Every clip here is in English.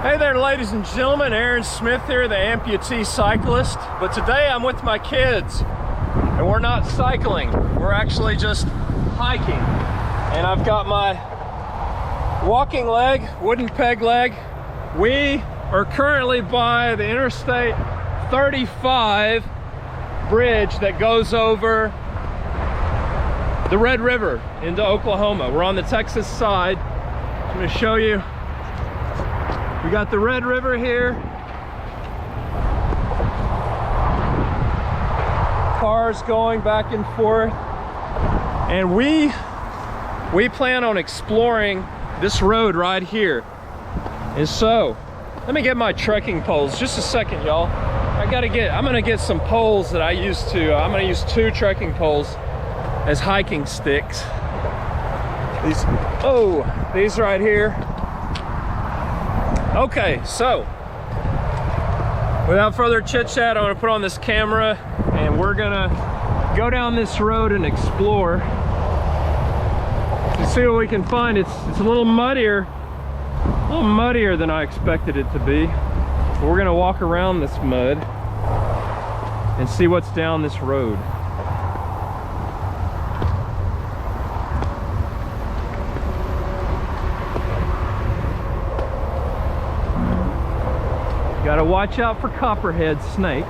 Hey there, ladies and gentlemen. Aaron Smith here, the amputee cyclist. But today I'm with my kids, and we're not cycling. We're actually just hiking. And I've got my walking leg, wooden peg leg. We are currently by the Interstate 35 bridge that goes over the Red River into Oklahoma. We're on the Texas side. I'm going to show you. We got the Red River here. Cars going back and forth. And we plan on exploring this road right here. And so, let me get my trekking poles. Just a second, y'all. I'm gonna get some poles that I used to. I'm gonna use 2 trekking poles as hiking sticks. These right here. Okay, so without further chit chat, I'm gonna put on this camera and we're gonna go down this road and explore and see what we can find. It's a little muddier than I expected it to be. But we're gonna walk around this mud and see what's down this road. Got to watch out for copperhead snakes.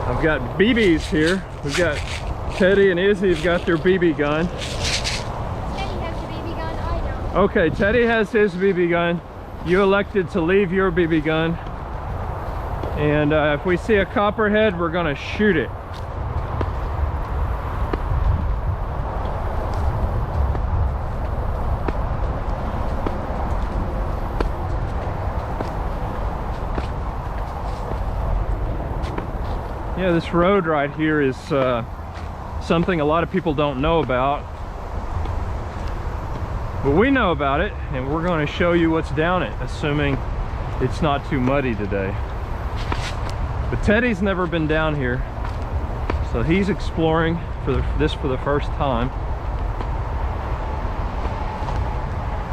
I've got BBs here. We've got Teddy and Izzy have got their BB gun. Teddy has the BB gun, I don't. Okay, Teddy has his BB gun. You elected to leave your BB gun. And if we see a copperhead, we're gonna shoot it. Yeah, this road right here is something a lot of people don't know about. But we know about it, and we're going to show you what's down it, assuming it's not too muddy today. But Teddy's never been down here, so he's exploring for the first time.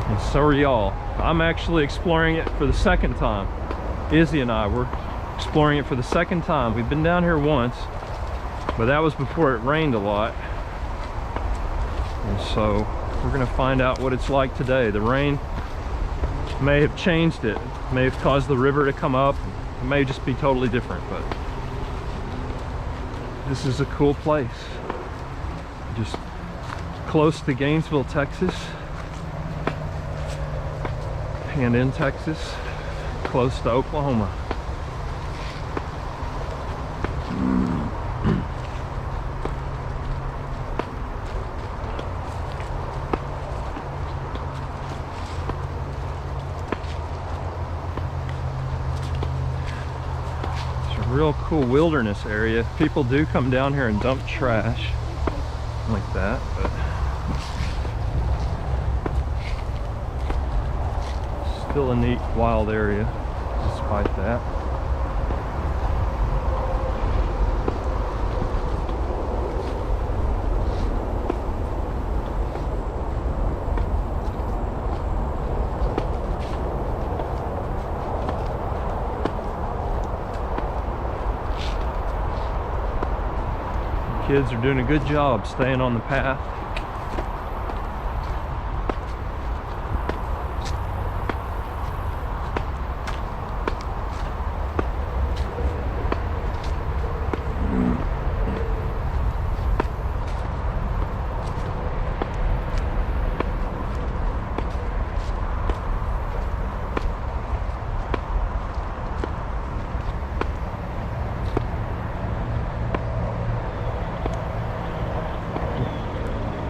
And so are y'all. I'm actually exploring it for the second time. Izzy and I were exploring it for the second time. We've been down here once, but that was before it rained a lot. And so we're gonna find out what it's like today. The rain may have changed it, may have caused the river to come up. It may just be totally different, but this is a cool place. Just close to Gainesville, Texas, and in Texas, close to Oklahoma. Real cool wilderness area. People do come down here and dump trash like that, but still a neat wild area despite that. Kids are doing a good job staying on the path.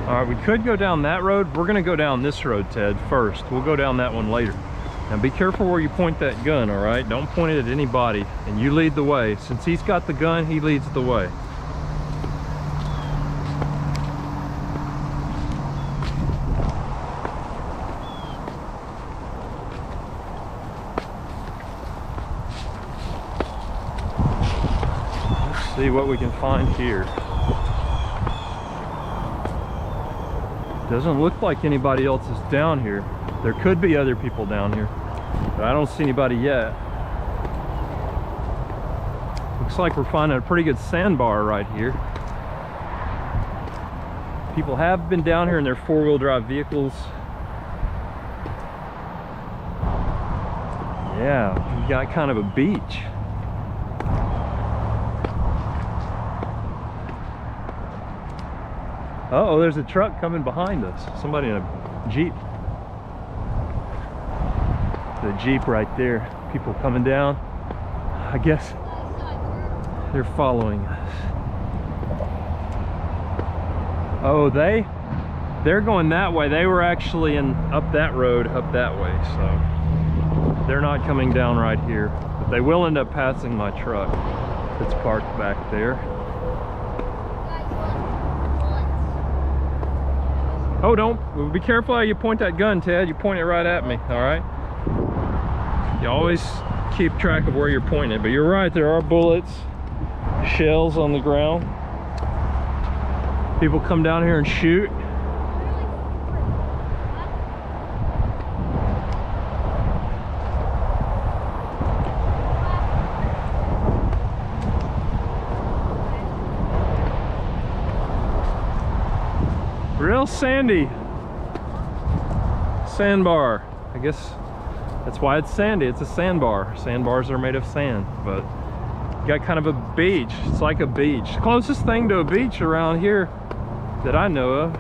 All right, we could go down that road. We're gonna go down this road, Ted, first. We'll go down that one later. Now be careful where you point that gun, all right? Don't point it at anybody, and you lead the way. Since he's got the gun, he leads the way. see what we can find here. Doesn't look like anybody else is down here. There could be other people down here, but I don't see anybody yet. Looks like we're finding a pretty good sandbar right here. People have been down here in their four-wheel drive vehicles. Yeah, we got kind of a beach. Uh-oh, there's a truck coming behind us. Somebody in a Jeep. The Jeep right there. People coming down. I guess they're following us. Oh, they're going that way. They were actually up that road, up that way, so they're not coming down right here. But they will end up passing my truck that's parked back there. Oh, don't be careful how you point that gun, Ted. You point it right at me, all right? You always keep track of where you're pointing it, but you're right, there are bullets, shells on the ground. People come down here and shoot. Real sandy sandbar. I guess that's why it's sandy. It's a sandbar. Sandbars are made of sand, but you got kind of a beach. It's like a beach. Closest thing to a beach around here that I know of.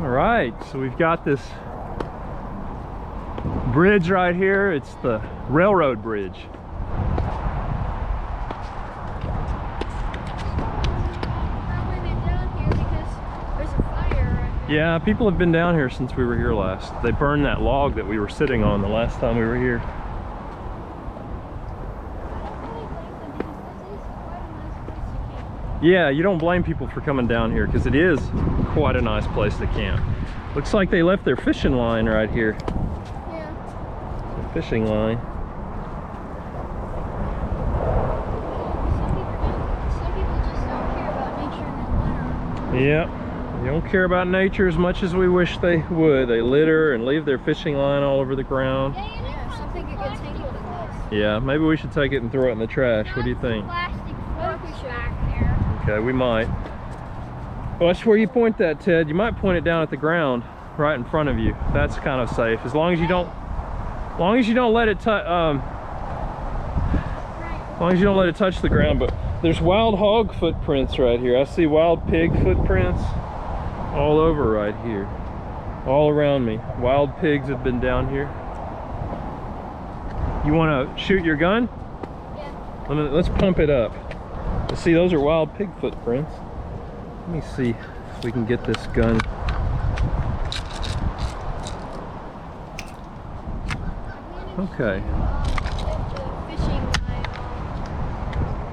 Alright, so we've got this bridge right here. It's the railroad bridge. Probably been down here because there's a fire right there. Yeah, people have been down here since we were here last. They burned that log that we were sitting on the last time we were here. Yeah, you don't blame people for coming down here because it is quite a nice place to camp. Looks like they left their fishing line right here. Yeah. The fishing line. Some people just don't care about nature and litter. Yep, they don't care about nature as much as we wish they would. They litter and leave their fishing line all over the ground. Yeah, some think it gets tangled in this. Yeah, maybe we should take it and throw it in the trash. What do you think? Plastic forks back there. Okay, we might. Watch where you point that, Ted. You might point it down at the ground right in front of you. That's kind of safe, as long as you don't let it touch as long as you don't let it touch the ground. But there's wild hog footprints right here. I see wild pig footprints all over right here, all around me. Wild pigs have been down here. You want to shoot your gun? Yeah. Let's pump it up. See, those are wild pig footprints. Let me see if we can get this gun. Okay.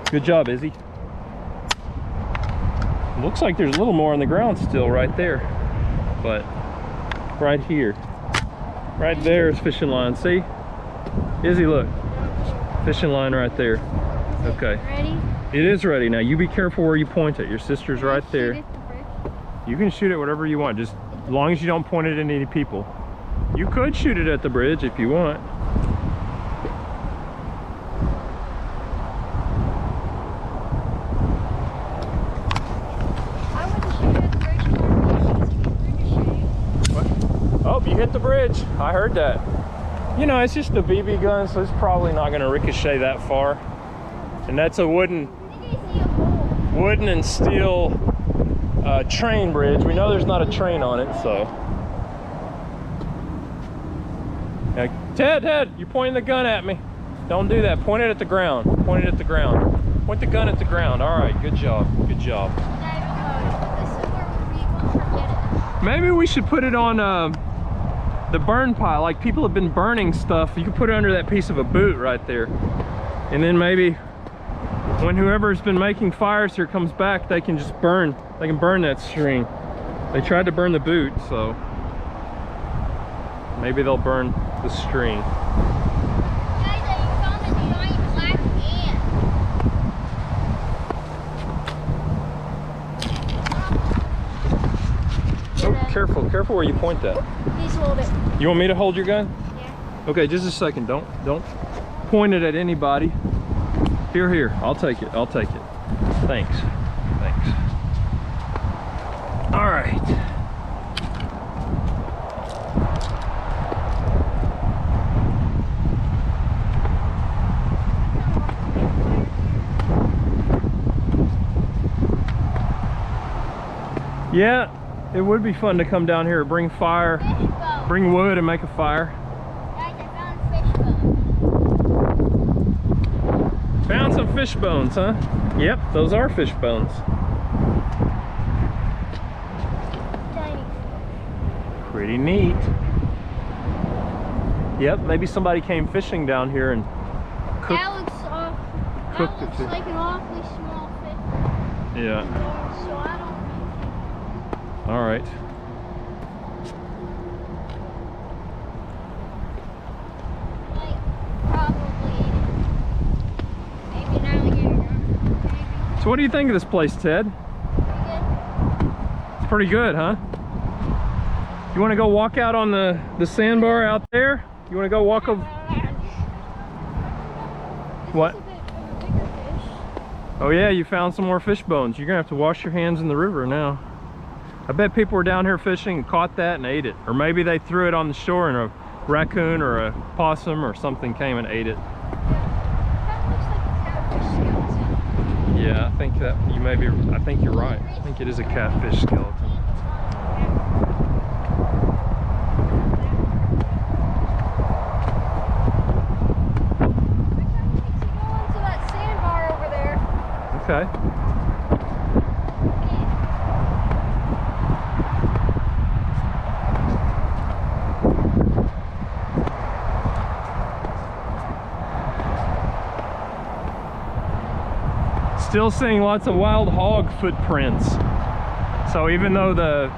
Good job, Izzy. Looks like there's a little more on the ground still right there. But right here. Right there is fishing line. See? Izzy, look. Fishing line right there. Okay. Ready? It is ready. Now you be careful where you point it. Your sister's right there. You can shoot it whatever you want, just as long as you don't point it at any people. You could shoot it at the bridge if you want. I wouldn't shoot at the bridge. Ricochet. Oh, you hit the bridge. I heard that. You know, it's just a BB gun, so it's probably not going to ricochet that far. And that's a wooden and steel train bridge. We know there's not a train on it, so. Yeah, Ted, you're pointing the gun at me. Don't do that. Point it at the ground. Point it at the ground. Point the gun at the ground. All right, good job. Good job. This is where we won't forget it. Maybe we should put it on the burn pile. Like people have been burning stuff. You can put it under that piece of a boot right there. And then maybe when whoever's been making fires here comes back, they can just burn. They can burn that string. They tried to burn the boot, so maybe they'll burn the string. Guys, I found a giant black ant. Oh, careful, careful where you point that. Please hold it. You want me to hold your gun? Yeah. Okay, just a second. Don't point it at anybody. Here, I'll take it. I'll take it. Thanks. Thanks. All right. Yeah, it would be fun to come down here, bring fire, Fishbone. bring wood and make a fire. Guys, I found fishbone. Found some fish bones, huh? Yep, those are fish bones. Tiny. Pretty neat. Yep, maybe somebody came fishing down here and cooked. That looks cooked it too. like an awfully small fish. Yeah. So I don't All right. like probably maybe an alligator. Maybe. So what do you think of this place, Ted? Pretty It's pretty good, huh? You want to go walk out on the sandbar out there? You want to go walk over? What? This is a bit of a bigger fish. Oh yeah, you found some more fish bones. You're gonna have to wash your hands in the river now. I bet people were down here fishing and caught that and ate it. Or maybe they threw it on the shore and a raccoon or a possum or something came and ate it. That looks like a catfish skeleton. Yeah, I think that you may be, I think you're right. I think it is a catfish skeleton. Okay. Still seeing lots of wild hog footprints. So even though the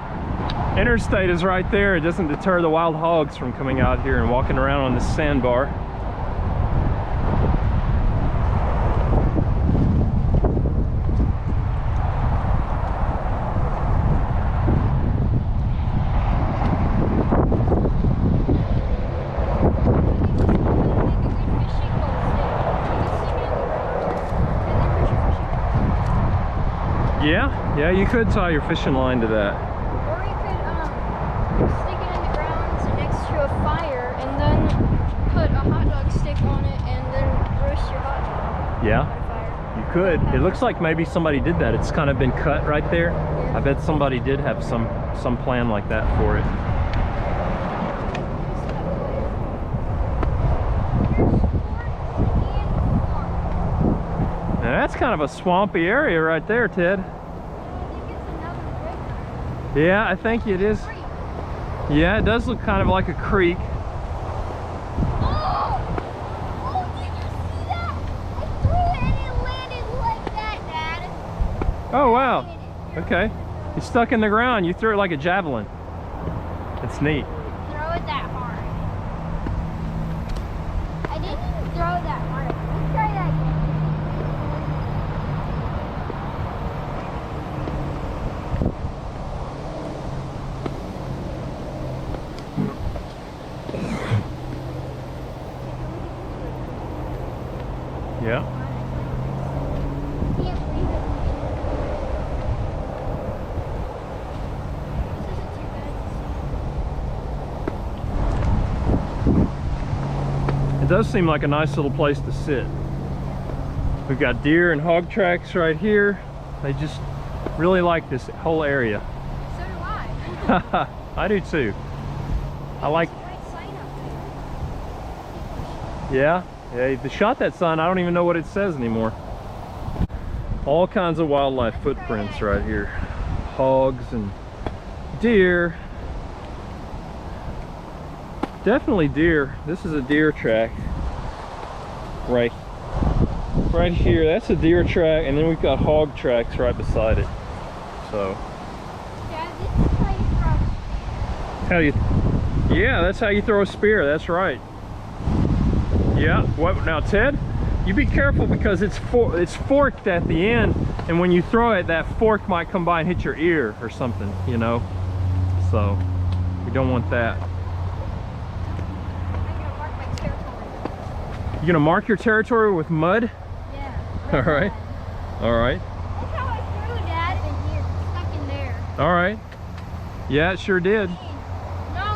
interstate is right there, it doesn't deter the wild hogs from coming out here and walking around on this sandbar. Yeah, you could tie your fishing line to that. Or you could stick it in the ground next to a fire and then put a hot dog stick on it and then roast your hot dog. Yeah, by fire. you could. It looks like maybe somebody did that. It's kind of been cut right there. Yeah. I bet somebody did have some plan like that for it. Now that's kind of a swampy area right there, Ted. Yeah, I think it is. Yeah, it does look kind of like a creek. Oh, did you see that? I threw it and it landed like that, Dad. Oh, wow. Okay. It's stuck in the ground. You threw it like a javelin. It's neat. Throw it that hard. I didn't even throw it that hard. Let's try that again. Yeah. Can't believe it. This isn't too bad. It does seem like a nice little place to sit. We've got deer and hog tracks right here. They just really like this whole area. So do I. I do too. I like, There's a white sign up yeah, they shot that sign. I don't even know what it says anymore. All kinds of wildlife footprints right here. Hogs and deer. definitely deer. This is a deer track. Right here, that's a deer track, and then we've got hog tracks right beside it. So. Dad, this is how you throw a spear. Yeah, that's how you throw a spear. That's right. Yeah. What now, Ted? You be careful because it's forked at the end, and when you throw it, that fork might come by and hit your ear or something, you know. So we don't want that. I'm gonna mark my territory. You gonna mark your territory with mud? Yeah. All right. All right. Look how I threw, Dad. In here, stuck in there. All right. Yeah, it sure did. No,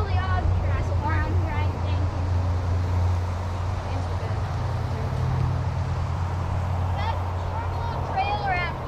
the odds trash around here. I think. That short little trail around here.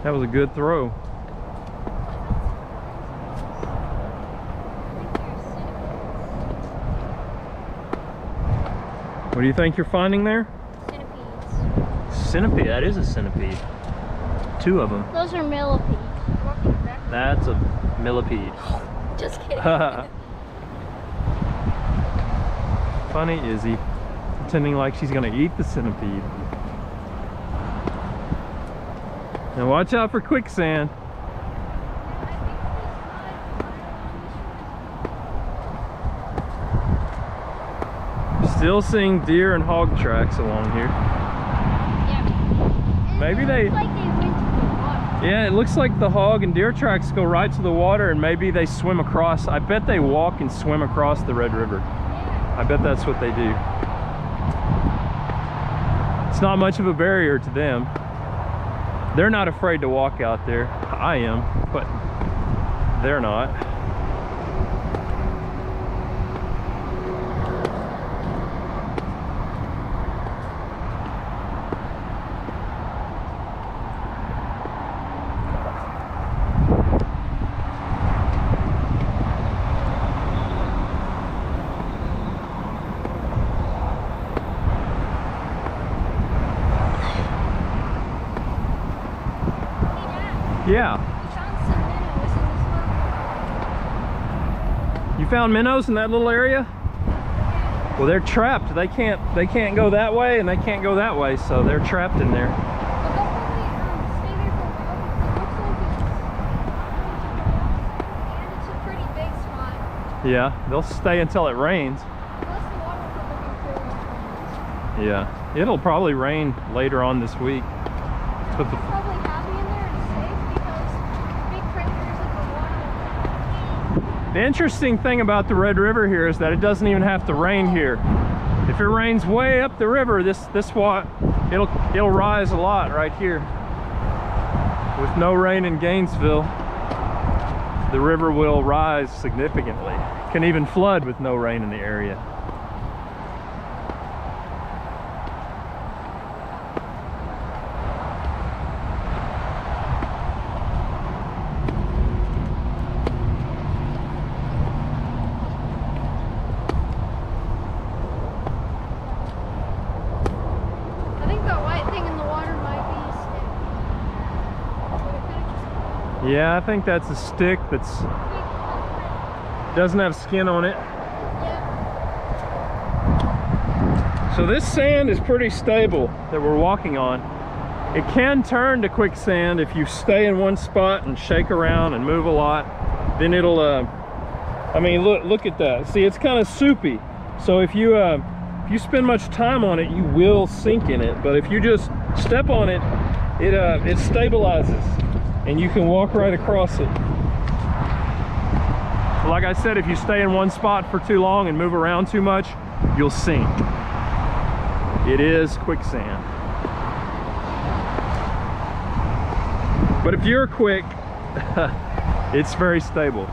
That was a good throw. What do you think you're finding there? Centipedes. Centipede. That is a centipede. 2 of them. Those are millipedes. That's a millipede. Just kidding. Funny Izzy, pretending like she's gonna eat the centipede. Now watch out for quicksand. Still seeing deer and hog tracks along here. Yeah. Maybe they... Like they went to the water. Yeah, it looks like the hog and deer tracks go right to the water, and maybe they swim across. I bet they walk and swim across the Red River. Yeah. I bet that's what they do. It's not much of a barrier to them. They're not afraid to walk out there. I am, but they're not. Yeah. You found minnows in that little area? Well, they're trapped. They can't go that way, and they can't go that way, so they're trapped in there. It's a pretty big spot. Yeah, they'll stay until it rains. Plus the water will be cooler. Yeah, it'll probably rain later on this week. But the, Probably happy in there and safe because big predators in the water. the interesting thing about the Red River here is that it doesn't even have to rain here. If it rains way up the river, it'll rise a lot right here. With no rain in Gainesville, the river will rise significantly. Can even flood with no rain in the area. Yeah, I think that's a stick that's doesn't have skin on it. Yeah. So this sand is pretty stable that we're walking on. It can turn to quicksand if you stay in one spot and shake around and move a lot. Then it'll, I mean, look at that. See, it's kind of soupy. So if you spend much time on it, you will sink in it. But if you just step on it, it stabilizes and you can walk right across it. Like I said, if you stay in one spot for too long and move around too much, you'll sink. It is quicksand. But if you're quick, it's very stable.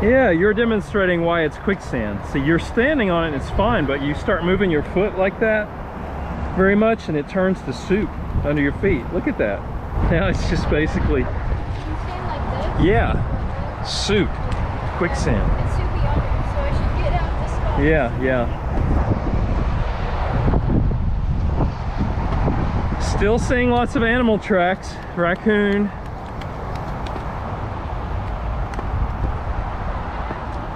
Yeah, you're demonstrating why it's quicksand. See, you're standing on it and it's fine, but you start moving your foot like that very much and it turns to soup under your feet. Look at that. Now it's just basically... You stand like this? Yeah, soup, quicksand. It's soupy under, so I should get out this spot. Yeah, yeah. Still seeing lots of animal tracks. Raccoon.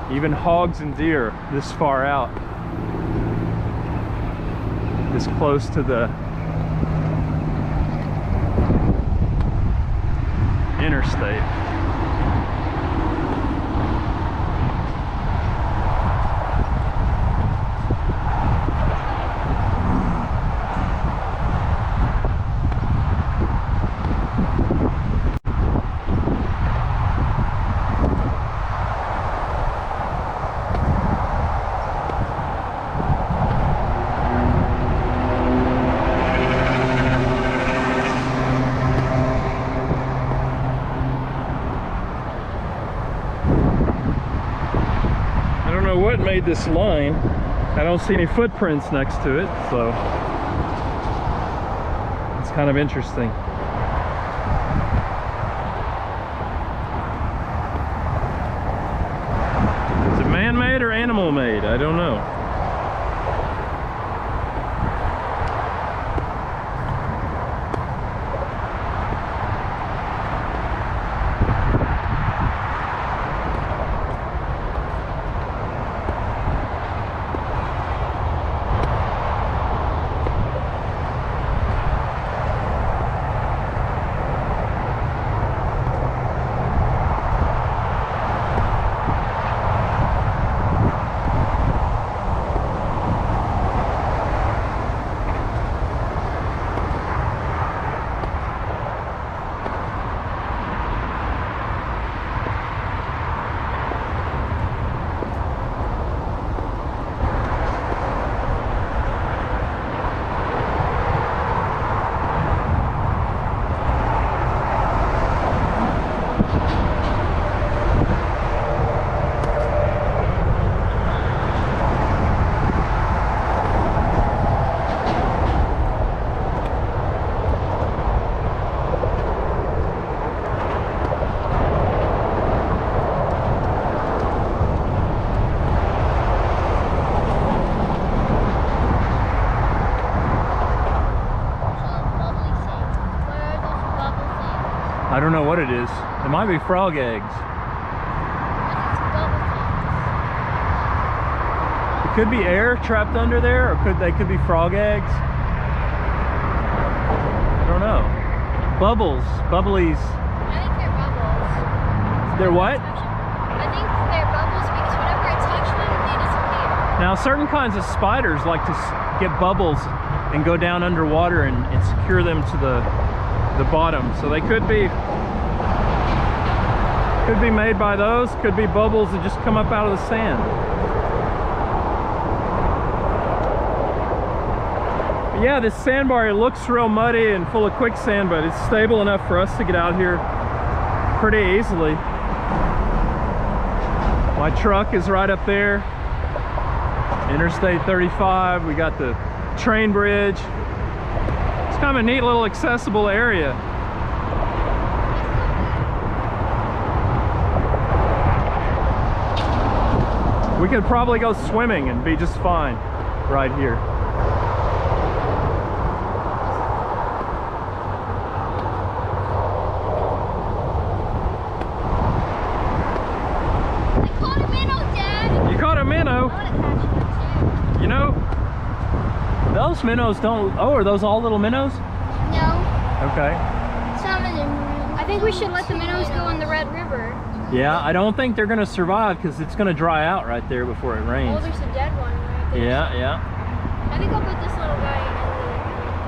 Even hogs and deer this far out. This close to the interstate. What made this line? I don't see any footprints next to it, so it's kind of interesting. Is it man-made or animal-made? I don't know. I don't know what it is. It might be frog eggs. It could be air trapped under there, or they could be frog eggs. I don't know. Bubbles, bubblies. I think they're bubbles. They're what? I think they're bubbles because whenever I touch them, they disappear. Now, certain kinds of spiders like to get bubbles and go down underwater and secure them to the bottom. So they could be Could be made by those, could be bubbles that just come up out of the sand. But yeah, this sandbar, it looks real muddy and full of quicksand, but it's stable enough for us to get out here pretty easily. My truck is right up there. Interstate 35, we got the train bridge. It's kind of a neat little accessible area. We could probably go swimming and be just fine right here. I caught a minnow, Dad. You caught a minnow? I want to catch one too. You know, those minnows don't... Oh, are those all little minnows? No. Okay. Some of them. I think we should let the minnows go in the Red River. Yeah, I don't think they're going to survive because it's going to dry out right there before it rains. Oh, there's a dead one right there. Yeah, yeah. I think I'll put this little guy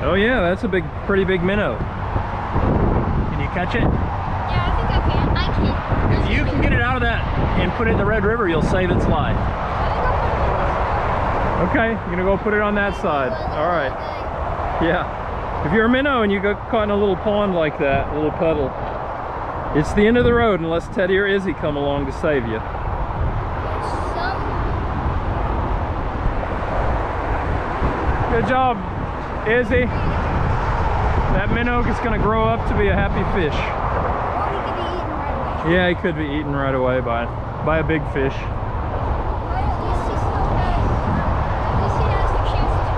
in Oh yeah, that's a pretty big minnow. Can you catch it? Yeah, I think I can. I can. If you can get it out of that and put it in the Red River, you'll save its life. Okay, you're gonna go put it on that side. All right. Yeah. If you're a minnow and you get caught in a little pond like that, a little puddle, it's the end of the road unless Teddy or Izzy come along to save you. Good job, Izzy. That minnow is gonna grow up to be a happy fish. Or he could be eaten right away. Yeah, he could be eaten right away by a big fish. But at least he still has, at least he has the chances to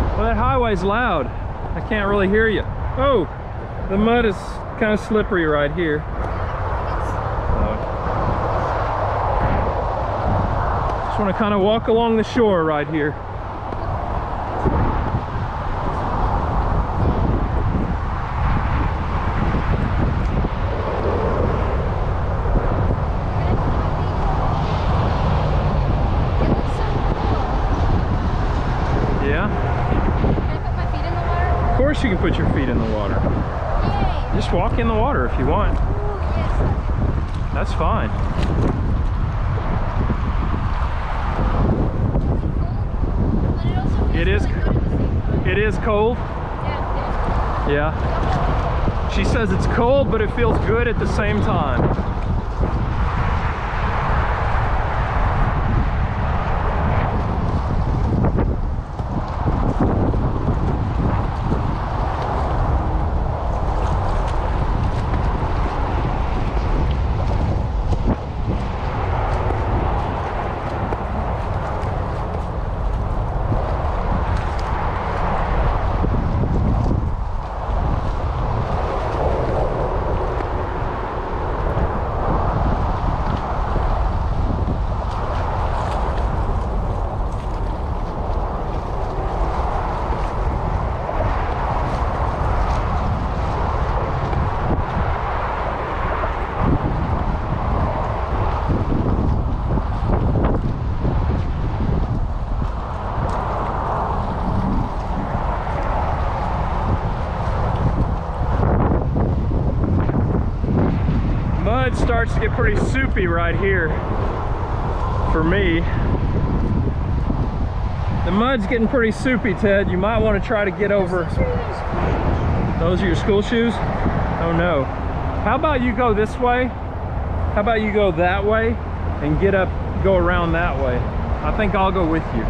find Well, that highway's loud. I can't really hear you. Oh, the mud is kind of slippery right here. Just want to kind of walk along the shore right here. Yeah? Can I put my feet in the water? Of course you can put your feet in the water. Yay! Just walk in the water if you want. Ooh, yes. That's fine. But it also feels It is- really good at the same time. It is cold. Yeah, Yeah. She says it's cold, but it feels good at the same time. Mud starts to get pretty soupy right here for me. The mud's getting pretty soupy, Ted. You might want to try to get over. Those are your school shoes? Oh no. How about you go this way? How about you go that way and get up, go around that way? I think I'll go with you.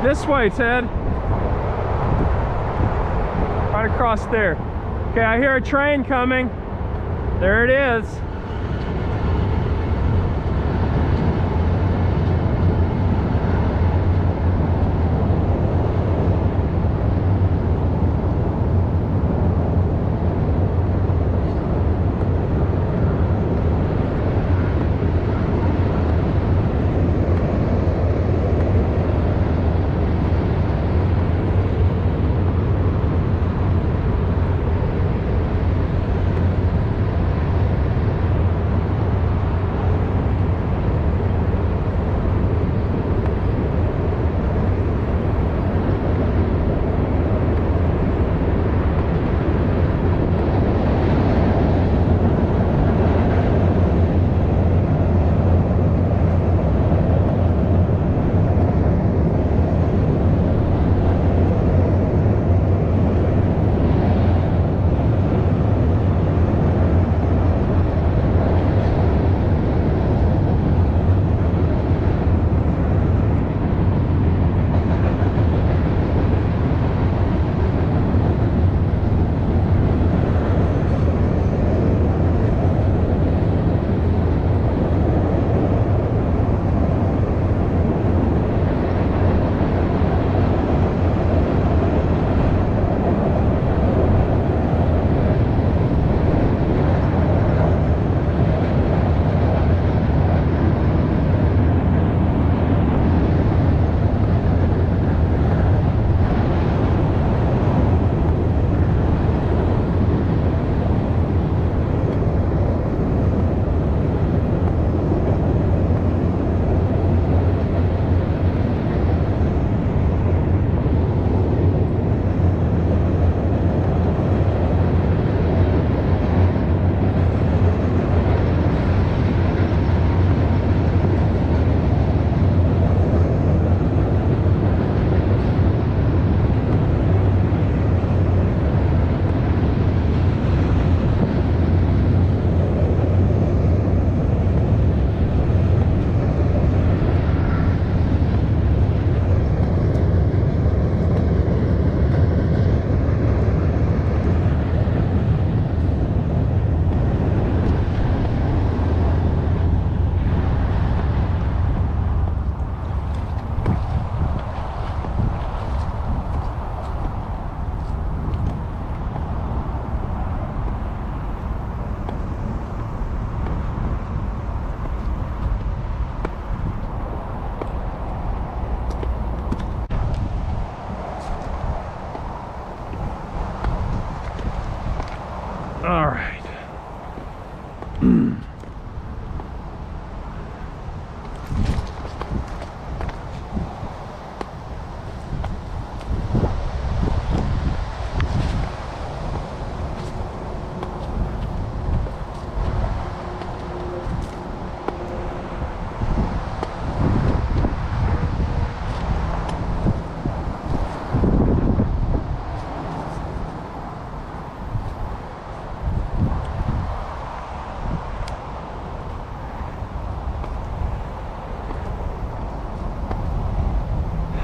This way, Ted. Right across there. Okay, I hear a train coming. There it is.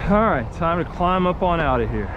All right, time to climb up on out of here.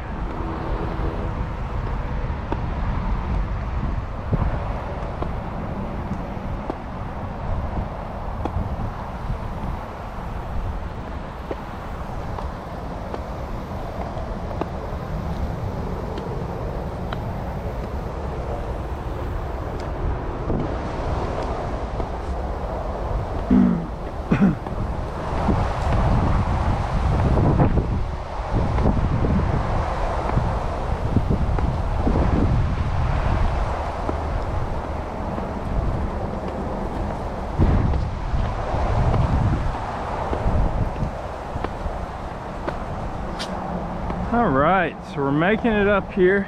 All right, so we're making it up here.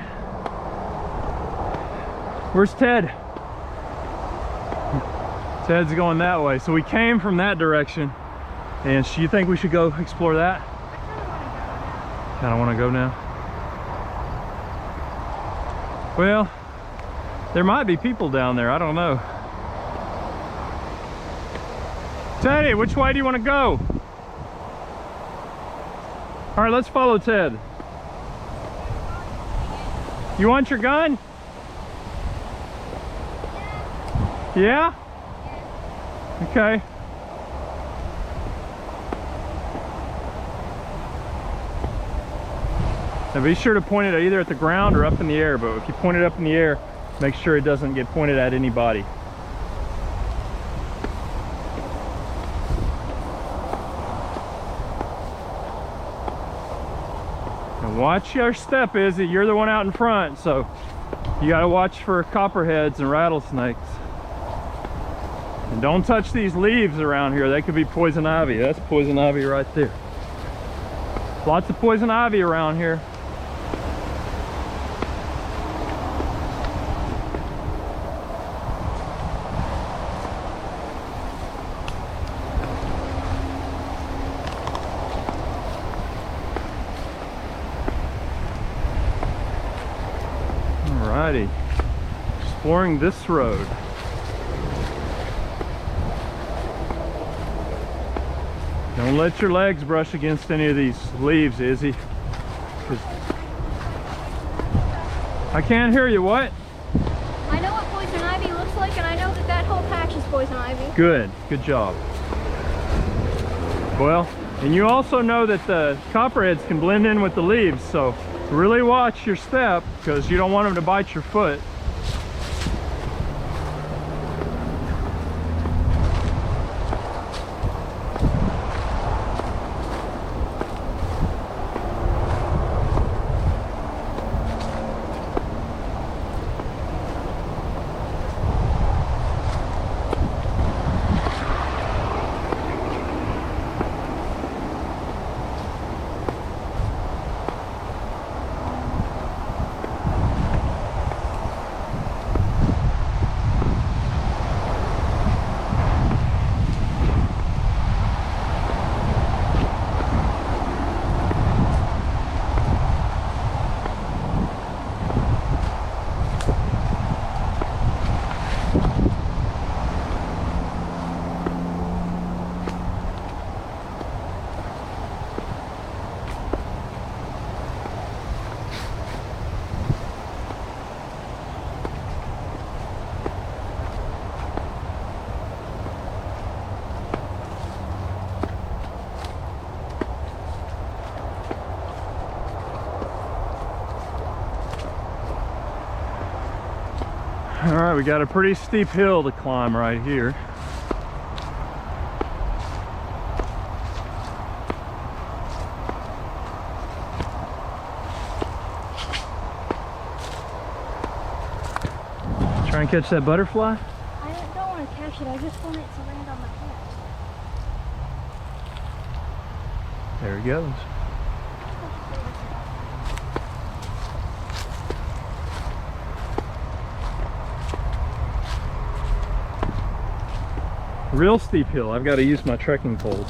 Where's Ted? Ted's going that way. So we came from that direction. And you think we should go explore that? I kind of want to go now. Well, there might be people down there. I don't know. Teddy, which way do you want to go? All right, let's follow Ted. You want your gun? Yeah? Okay. Now be sure to point it either at the ground or up in the air, but if you point it up in the air, make sure it doesn't get pointed at anybody. Watch your step, Izzy. You're the one out in front, so you got to watch for copperheads and rattlesnakes. And don't touch these leaves around here. They could be poison ivy. That's poison ivy right there. Lots of poison ivy around here. Alrighty, exploring this road. Don't let your legs brush against any of these leaves, Izzy. I can't hear you, what? I know what poison ivy looks like, and I know that that whole patch is poison ivy. Good job. Well, and you also know that the copperheads can blend in with the leaves, so really watch your step because you don't want them to bite your foot. All right, we got a pretty steep hill to climb right here. Try and catch that butterfly? I don't want to catch it, I just want it to land on my head. There he goes. Real steep hill. I've got to use my trekking poles.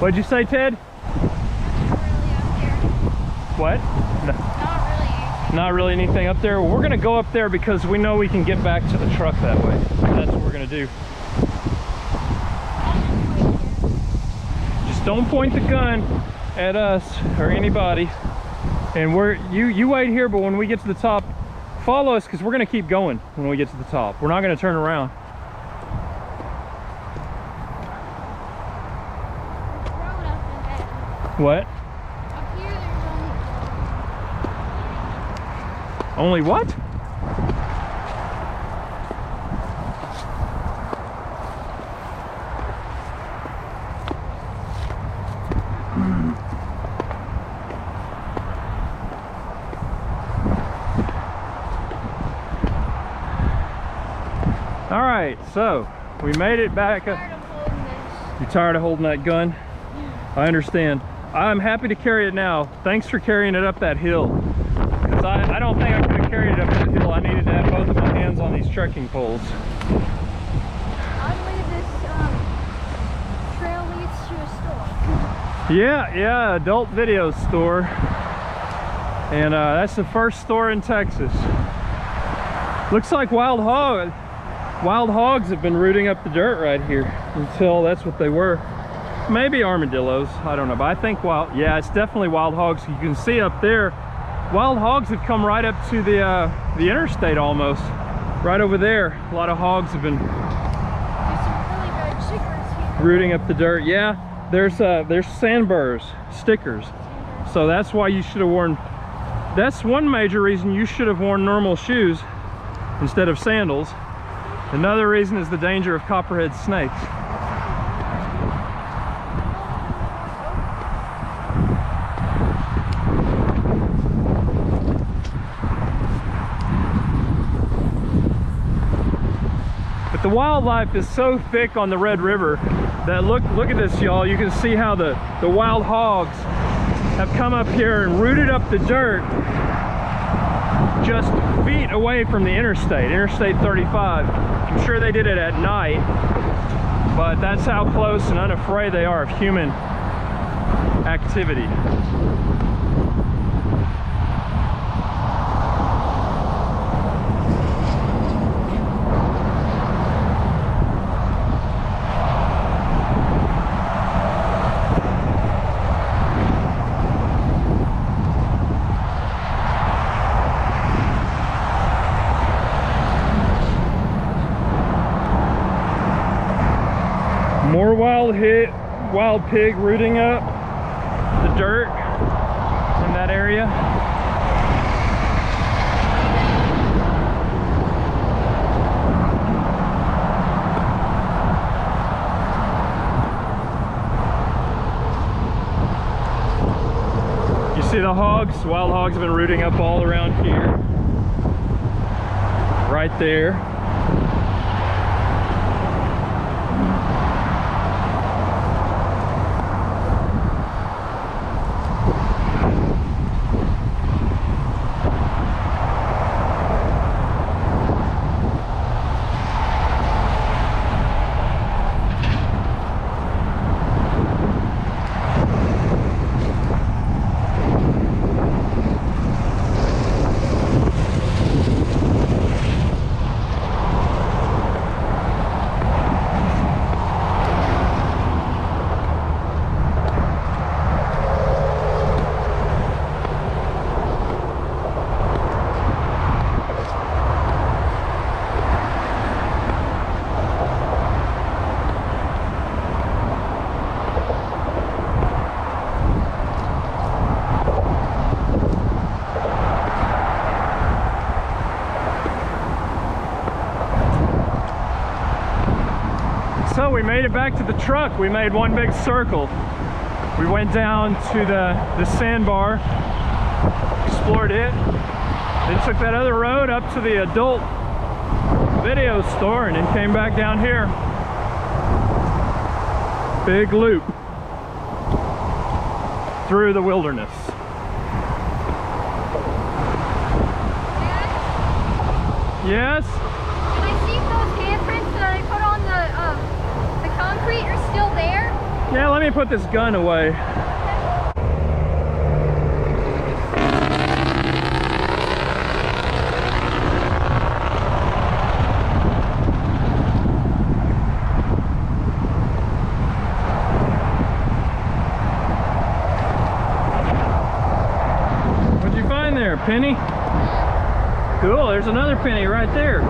What'd you say, Ted? What? No. Not really anything up there. We're gonna go up there because we know we can get back to the truck that way. That's what we're gonna do. Just don't point the gun at us or anybody. And you wait here, but when we get to the top, follow us because we're gonna keep going when we get to the top. We're not gonna turn around. What? Up here there's Only what? All right, so we made it back up. You tired of holding that gun? Yeah. I understand. I'm happy to carry it now. Thanks for carrying it up that hill. Because I don't think I could have carried it up that hill. I needed to have both of my hands on these trekking poles. I believe this trail leads to a store. Yeah, adult video store. And that's the first store in Texas. Looks like wild hogs have been rooting up the dirt right here until that's what they were. Maybe armadillos, I don't know, but I think yeah, it's definitely wild hogs. You can see up there, wild hogs have come right up to the interstate almost. Right over there, a lot of hogs have been rooting up the dirt. Yeah, there's sandburrs, stickers. So that's why you should have worn, that's one major reason you should have worn normal shoes instead of sandals. Another reason is the danger of copperhead snakes. But the wildlife is so thick on the Red River that look at this, y'all. You can see how the wild hogs have come up here and rooted up the dirt just feet away from the Interstate 35. I'm sure they did it at night, but that's how close and unafraid they are of human activity. More wild pig rooting up the dirt in that area. You see the hogs? Wild hogs have been rooting up all around here. Right there. So we made it back to the truck. We made one big circle. We went down to the sandbar, explored it, then took that other road up to the adult video store and then came back down here. Big loop through the wilderness. Yes? Can I see if those handprints that I put on the concrete are still there? Yeah, let me put this gun away. What'd you find there? Penny? Cool, there's another penny right there.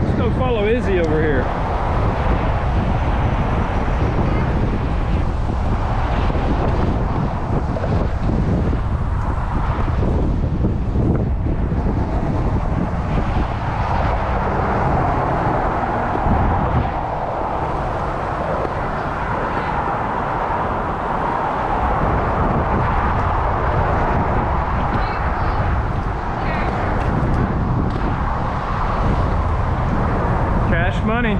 Let's go follow Izzy over here. Cash money.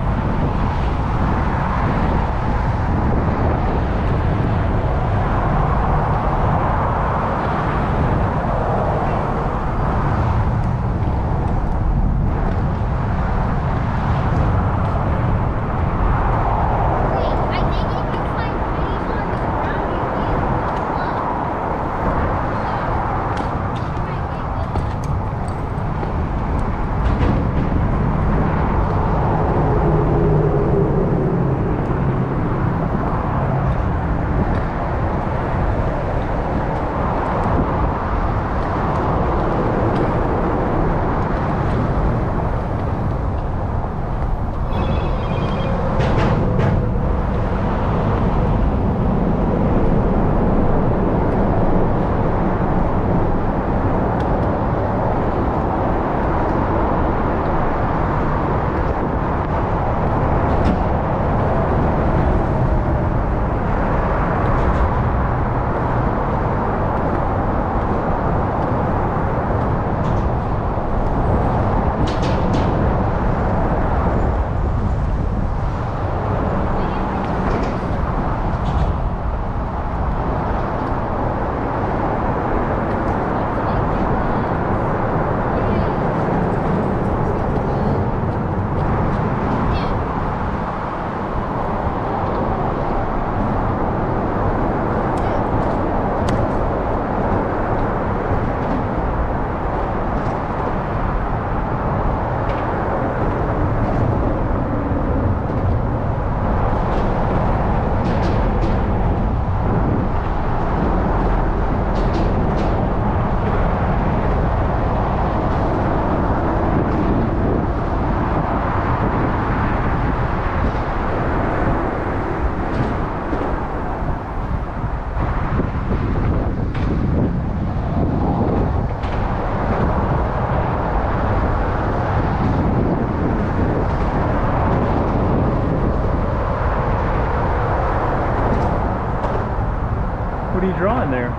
What are you drawing there?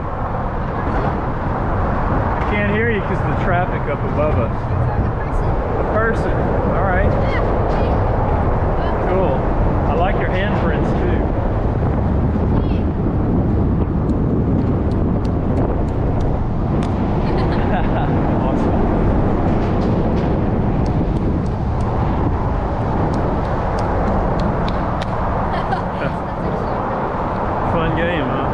I can't hear you because of the traffic up above us. A person. All right. Cool. I like your handprints too. Awesome. Fun game, huh?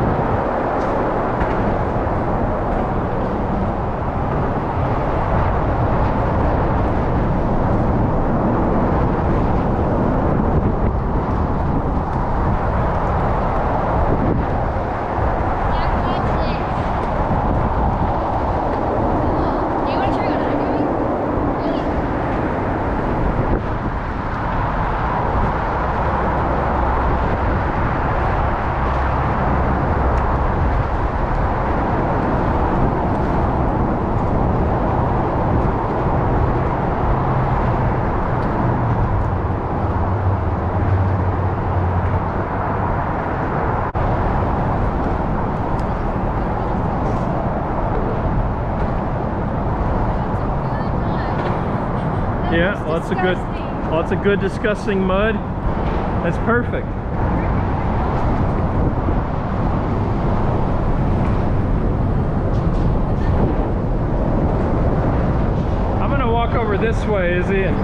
Yeah, lots of good disgusting mud. That's perfect. I'm gonna walk over this way, Izzy, and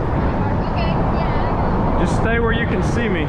Okay. Just stay where you can see me.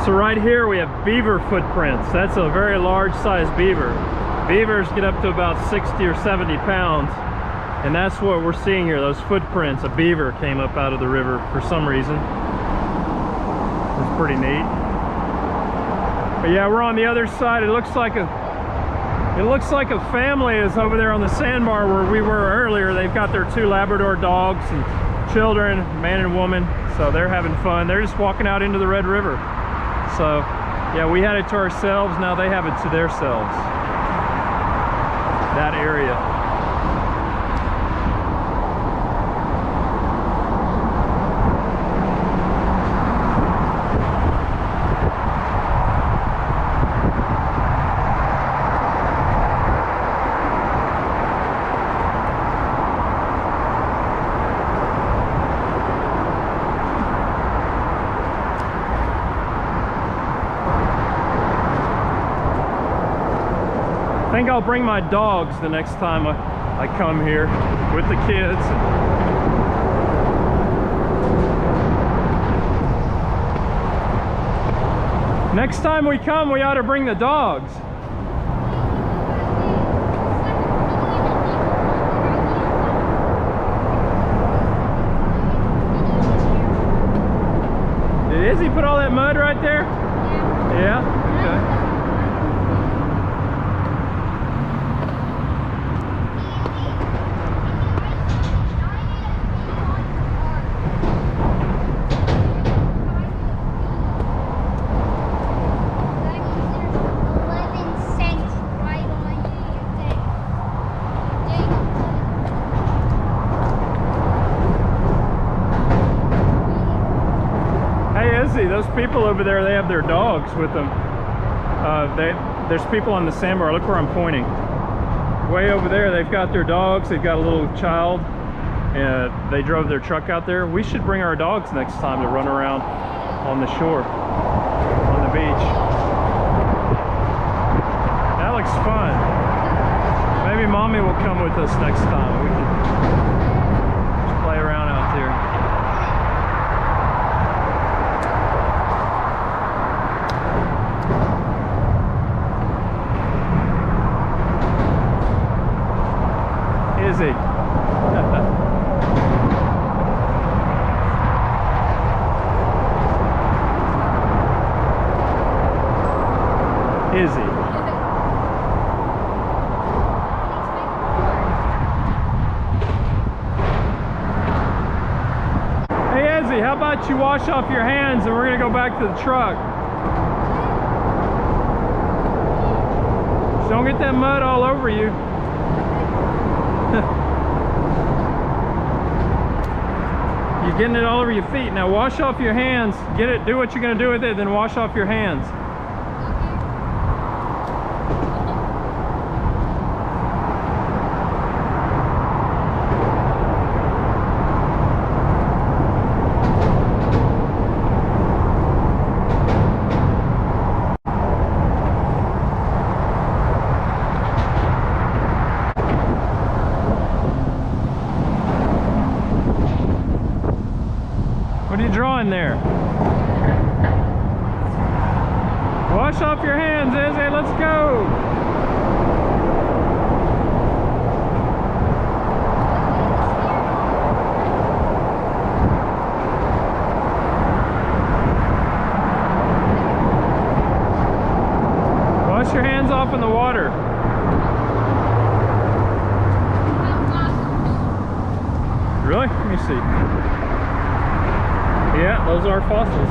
So right here we have beaver footprints. That's a very large sized beaver. Beavers get up to about 60 or 70 pounds. And that's what we're seeing here, those footprints. A beaver came up out of the river for some reason. It's pretty neat. But yeah, we're on the other side. It looks like a family is over there on the sandbar where we were earlier. They've got their 2 Labrador dogs and children, man and woman. So they're having fun. They're just walking out into the Red River. So yeah, we had it to ourselves, now they have it to themselves. That area. I think I'll bring my dogs the next time I come here with the kids. Next time we come, we ought to bring the dogs. Did Izzy put all that mud right there? Yeah. Yeah? Okay. Those people over there, they have their dogs with them. There's people on the sandbar. Look where I'm pointing. Way over there, they've got their dogs. They've got a little child. They drove their truck out there. We should bring our dogs next time to run around on the shore, on the beach. That looks fun. Maybe Mommy will come with us next time. We can just play around out there. Izzy. Izzy. Hey Izzy, how about you wash off your hands and we're gonna go back to the truck. Just don't get that mud all over you. You're getting it all over your feet. Now wash off your hands. Get it, do what you're gonna do with it, then wash off your hands. What are you drawing there? Wash off your hands, Izzy. Let's go. Wash your hands off in the water. Really? Let me see. Yeah, those are fossils.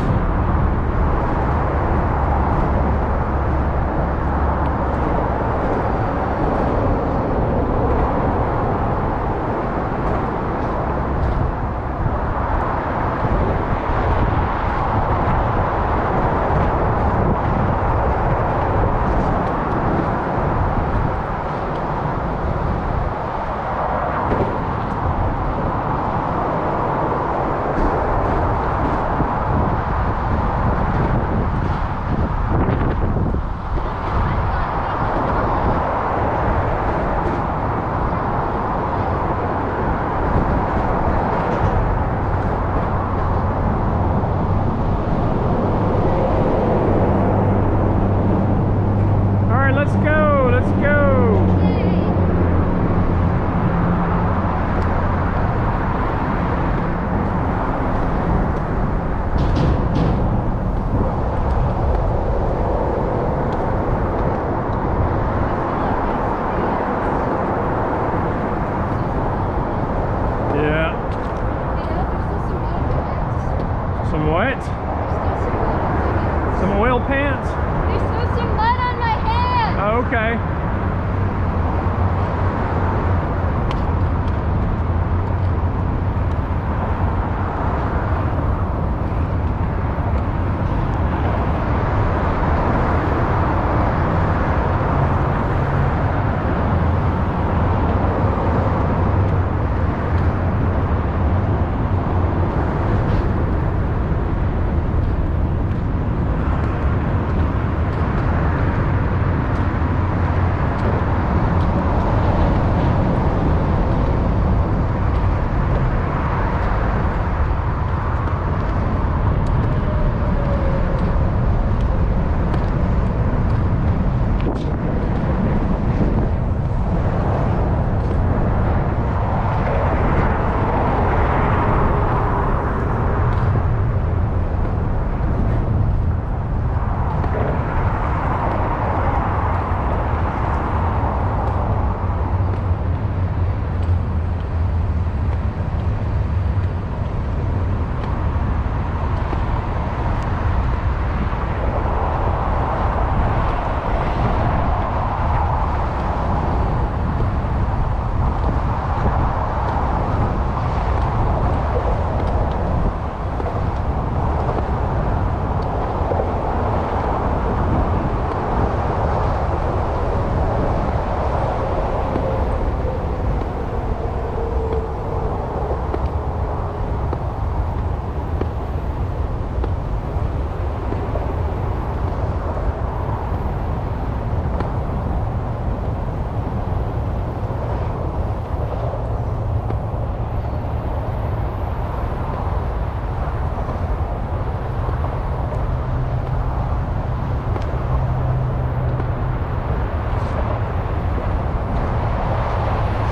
Okay.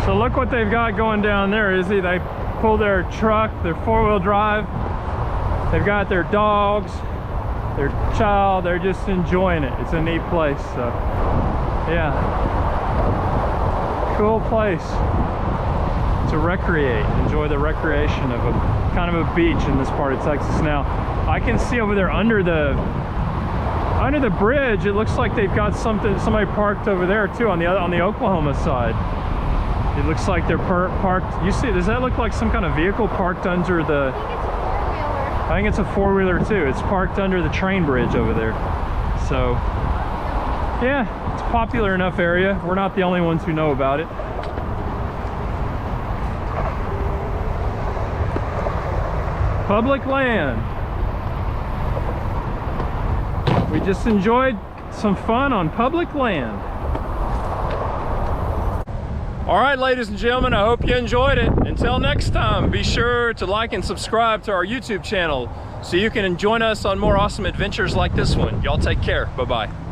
So look what they've got going down there, Izzy. They pull their truck, their four-wheel drive. They've got their dogs, their child. They're just enjoying it. It's a neat place. So yeah, cool place to recreate. Enjoy the recreation of a kind of a beach in this part of Texas. Now I can see over there under the bridge, it looks like they've got somebody parked over there too on the Oklahoma side. It looks like they're parked. You see, does that look like some kind of vehicle parked under the... I think it's a four-wheeler too. It's parked under the train bridge over there. So, yeah, it's a popular enough area. We're not the only ones who know about it. Public land. We just enjoyed some fun on public land. All right, ladies and gentlemen, I hope you enjoyed it. Until next time, be sure to like and subscribe to our YouTube channel so you can join us on more awesome adventures like this one. Y'all take care. Bye-bye.